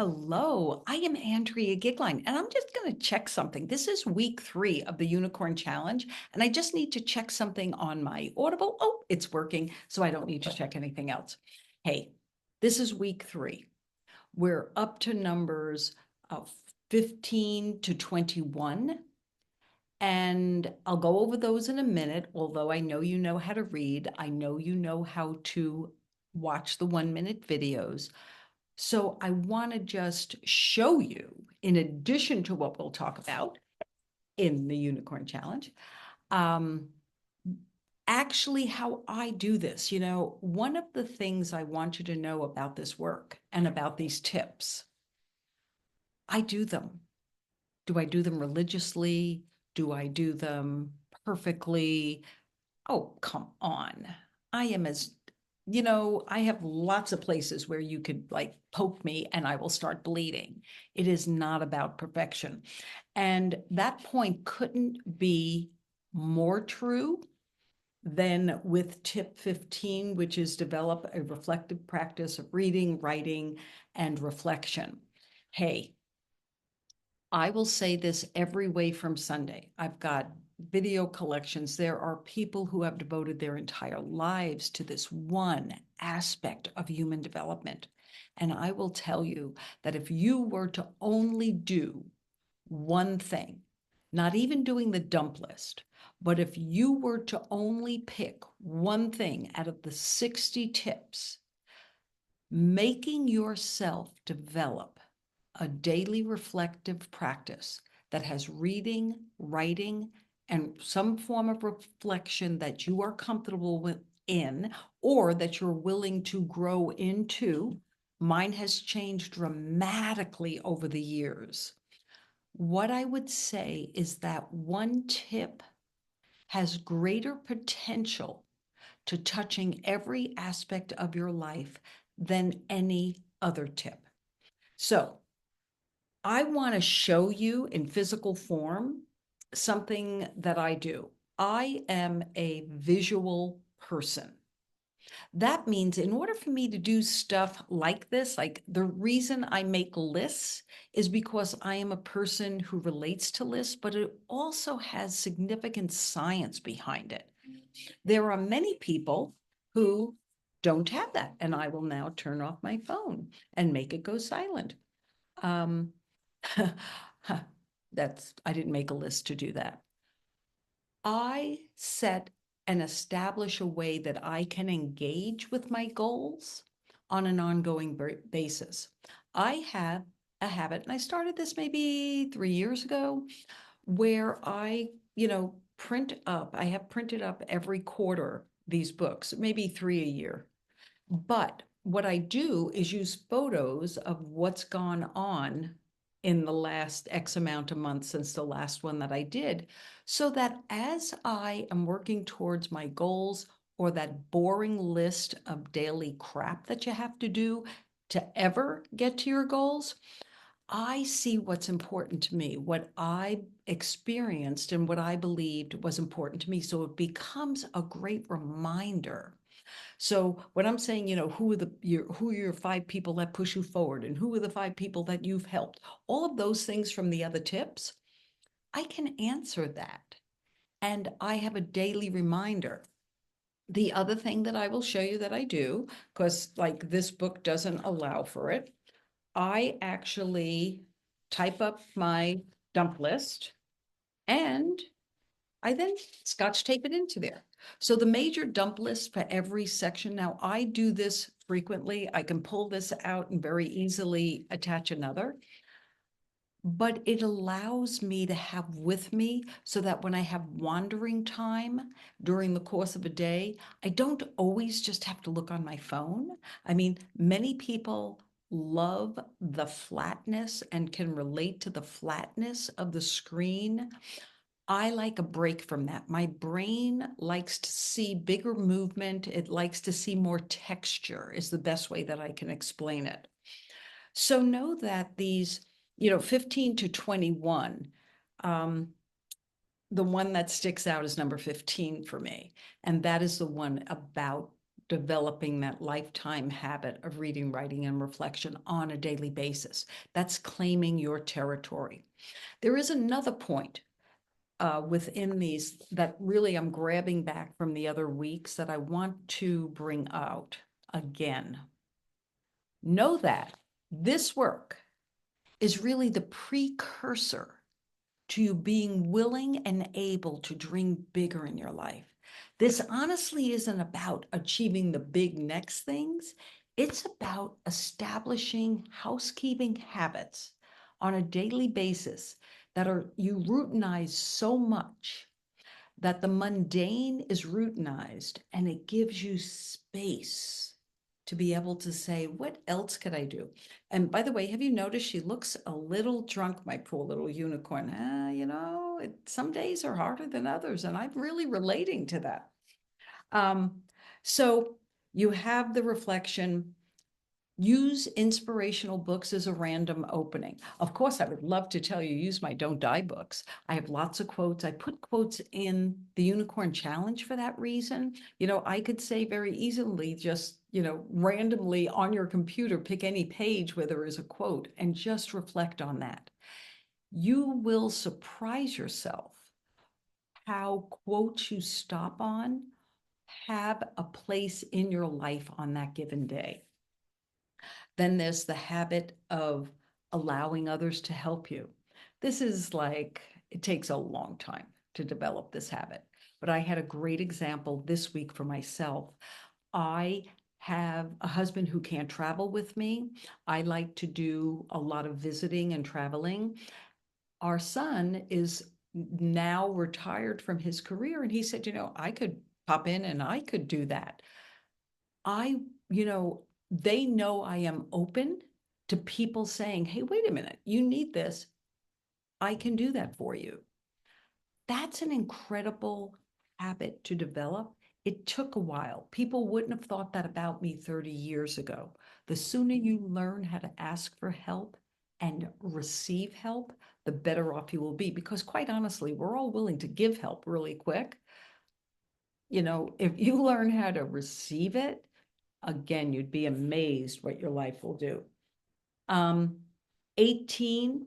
Hello, I am Andrea Goeglein, and I'm just going to check something. This is week 3 of the Unicorn Challenge, and I just need to check something on my Audible. Oh, it's working, so I don't need to check anything else. Hey, this is week 3. We're up to numbers of 15 to 21, and I'll go over those in a minute, although I know you know how to read. I know you know how to watch the 1-minute videos. So I want to just show you, in addition to what we'll talk about in the Unicorn Challenge, um, actually how I do this. One of the things I want you to know about this work and about these tips, I do them. Do I do them religiously? Do I do them perfectly? Oh, come on. I am I have lots of places where you could like poke me and I will start bleeding. It is not about perfection. And that point couldn't be more true than with tip 15, which is develop a reflective practice of reading, writing, and reflection. Hey, I will say this every way from Sunday. I've got video collections. There are people who have devoted their entire lives to this one aspect of human development. And I will tell you that if you were to only do one thing, not even doing the dump list, but if you were to only pick one thing out of the 60 tips, making yourself develop a daily reflective practice that has reading, writing, and some form of reflection that you are comfortable with or that you're willing to grow into. Mine has changed dramatically over the years. What I would say is that one tip has greater potential to touching every aspect of your life than any other tip. So I want to show you in physical form something that I do. I am a visual person. That means in order for me to do stuff like this, like the reason I make lists is because I am a person who relates to lists, but it also has significant science behind it. There are many people who don't have that, and I will now turn off my phone and make it go silent. Um, I didn't make a list to do that. I set and establish a way that I can engage with my goals on an ongoing basis. I have a habit, and I started this maybe 3 years ago, where I have printed up every quarter these books, maybe 3 a year. But what I do is use photos of what's gone on in the last X amount of months since the last one that I did, so that as I am working towards my goals or that boring list of daily crap that you have to do to ever get to your goals, I see what's important to me, what I experienced and what I believed was important to me. So it becomes a great reminder. So when I'm saying, who are your 5 people that push you forward and who are the 5 people that you've helped, all of those things from the other tips, I can answer that. And I have a daily reminder. The other thing that I will show you that I do, because like this book doesn't allow for it, I actually type up my dump list and I then scotch tape it into there. So the major dump list for every section. Now I do this frequently. I can pull this out and very easily attach another, but it allows me to have with me so that when I have wandering time during the course of a day, I don't always just have to look on my phone. I mean, many people love the flatness and can relate to the flatness of the screen. I like a break from that. My brain likes to see bigger movement. It likes to see more texture is the best way that I can explain it. So know that these, 15 to 21, the one that sticks out is number 15 for me. And that is the one about developing that lifetime habit of reading, writing, and reflection on a daily basis. That's claiming your territory. There is another point within these that really I'm grabbing back from the other weeks that I want to bring out again. Know that this work is really the precursor to you being willing and able to dream bigger in your life. This honestly isn't about achieving the big next things. It's about establishing housekeeping habits on a daily basis that are you routinize so much that the mundane is routinized and it gives you space to be able to say, what else could I do? And by the way, have you noticed she looks a little drunk, my poor little unicorn? Some days are harder than others, and I'm really relating to that. So you have the reflection. Use inspirational books as a random opening. Of course, I would love to tell you, use my Don't Die books. I have lots of quotes. I put quotes in the Unicorn Challenge for that reason. I could say very easily, just, randomly on your computer, pick any page where there is a quote and just reflect on that. You will surprise yourself how quotes you stop on have a place in your life on that given day. Then there's the habit of allowing others to help you. This is like, it takes a long time to develop this habit. But I had a great example this week for myself. I have a husband who can't travel with me. I like to do a lot of visiting and traveling. Our son is now retired from his career, and he said, I could pop in and I could do that. They know I am open to people saying, hey, wait a minute, you need this. I can do that for you. That's an incredible habit to develop. It took a while. People wouldn't have thought that about me 30 years ago. The sooner you learn how to ask for help and receive help, the better off you will be. Because quite honestly, we're all willing to give help really quick. If you learn how to receive it, again, you'd be amazed what your life will do. 18,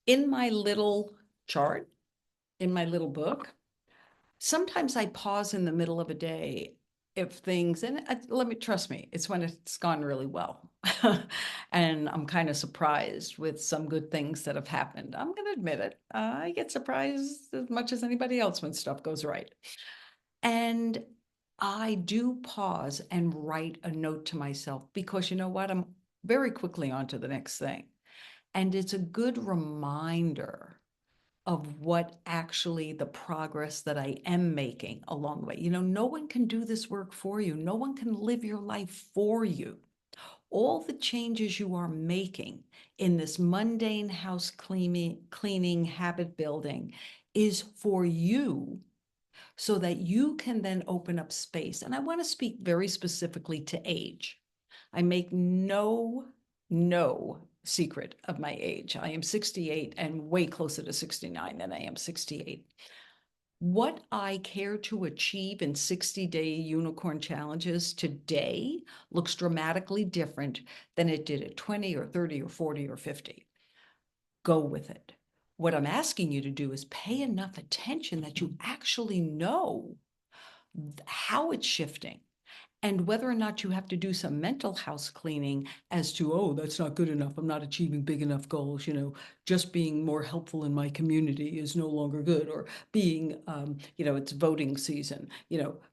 in my little chart, in my little book, sometimes I pause in the middle of a day if things, and trust me, it's when it's gone really well. And I'm kind of surprised with some good things that have happened. I'm going to admit it. I get surprised as much as anybody else when stuff goes right. And I do pause and write a note to myself because you know what? I'm very quickly on to the next thing. And it's a good reminder of what actually the progress that I am making along the way. No one can do this work for you. No one can live your life for you. All the changes you are making in this mundane house cleaning habit building is for you so that you can then open up space. And I want to speak very specifically to age. I make no secret of my age. I am 68 and way closer to 69 than I am 68. What I care to achieve in 60-day unicorn challenges today looks dramatically different than it did at 20 or 30 or 40 or 50. Go with it. What I'm asking you to do is pay enough attention that you actually know how it's shifting and whether or not you have to do some mental house cleaning as to, oh, that's not good enough. I'm not achieving big enough goals. Just being more helpful in my community is no longer good. Or being, it's voting season,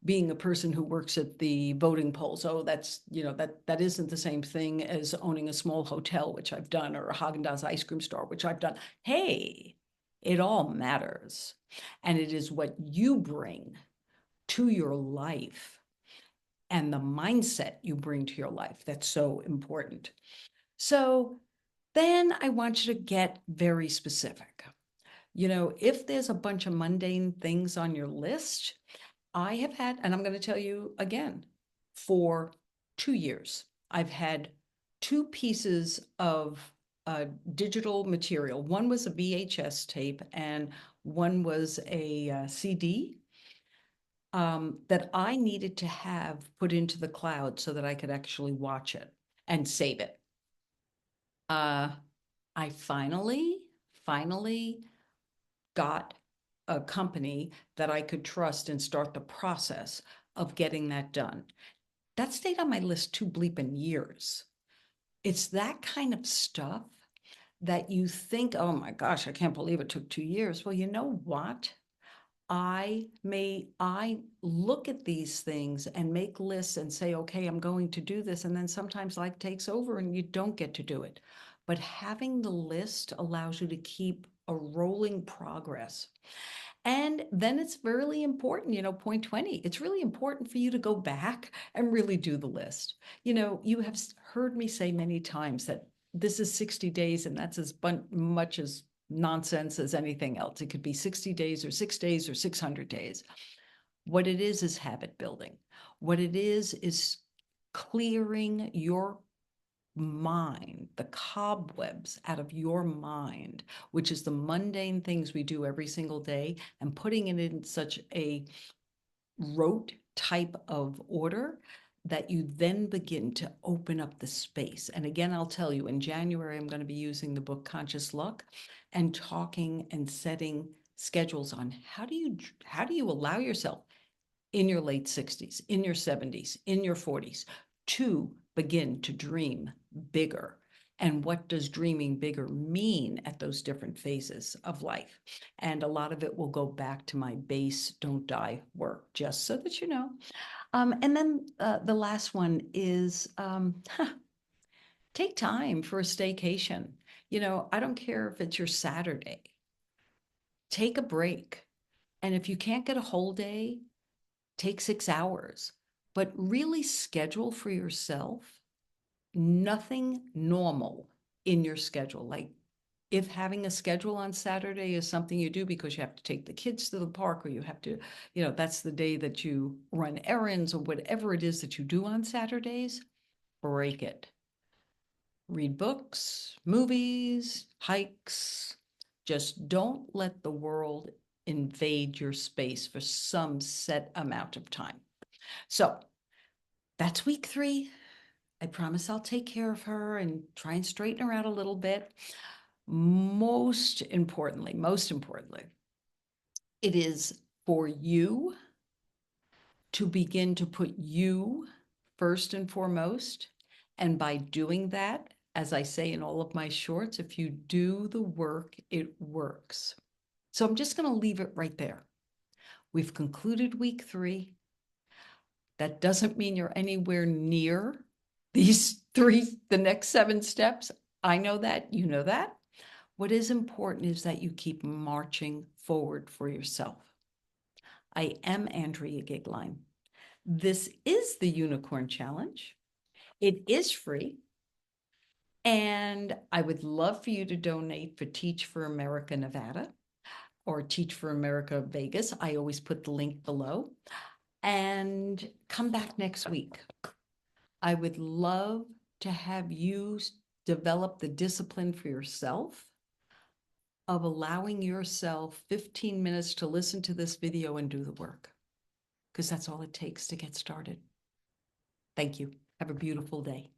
being a person who works at the voting polls. Oh, that's, that isn't the same thing as owning a small hotel, which I've done, or a Haagen-Dazs ice cream store, which I've done. Hey, it all matters. And it is what you bring to your life and the mindset you bring to your life that's so important. So then I want you to get very specific. If there's a bunch of mundane things on your list, I have had, and I'm going to tell you again, for 2 years, I've had 2 pieces of digital material. One was a VHS tape and one was a CD. that I needed to have put into the cloud so that I could actually watch it and save it. I finally got a company that I could trust and start the process of getting that done. That stayed on my list 2 bleeping years. It's that kind of stuff that you think, oh my gosh, I can't believe it took 2 years. Well, you know what? I look at these things and make lists and say, okay, I'm going to do this. And then sometimes life takes over and you don't get to do it. But having the list allows you to keep a rolling progress. And then it's really important, point 20, it's really important for you to go back and really do the list. You have heard me say many times that this is 60 days and that's as much as nonsense as anything else. It could be 60 days or 6 days or 600 days. What it is habit building. What it is clearing your mind, the cobwebs out of your mind, which is the mundane things we do every single day, and putting it in such a rote type of order that you then begin to open up the space. And again, I'll tell you, in January, I'm going to be using the book Conscious Luck and talking and setting schedules on how do you allow yourself in your late 60s, in your 70s, in your 40s to begin to dream bigger. And what does dreaming bigger mean at those different phases of life? And a lot of it will go back to my base, don't die work, just so that you know. And then the last one is take time for a staycation. I don't care if it's your Saturday. Take a break. And if you can't get a whole day, take 6 hours. But really schedule for yourself nothing normal in your schedule. Like if having a schedule on Saturday is something you do because you have to take the kids to the park or you have to, that's the day that you run errands or whatever it is that you do on Saturdays, break it. Read books, movies, hikes. Just don't let the world invade your space for some set amount of time. So that's week 3. I promise I'll take care of her and try and straighten her out a little bit. Most importantly, it is for you to begin to put you first and foremost. And by doing that, as I say in all of my shorts, if you do the work, it works. So I'm just going to leave it right there. We've concluded week 3. That doesn't mean you're anywhere near these 3, the next 7 steps. I know that, you know that. What is important is that you keep marching forward for yourself. I am Andrea Goeglein. This is the Unicorn Challenge. It is free. And I would love for you to donate for Teach for America Nevada or Teach for America Vegas. I always put the link below. And come back next week. I would love to have you develop the discipline for yourself of allowing yourself 15 minutes to listen to this video and do the work, because that's all it takes to get started. Thank you. Have a beautiful day.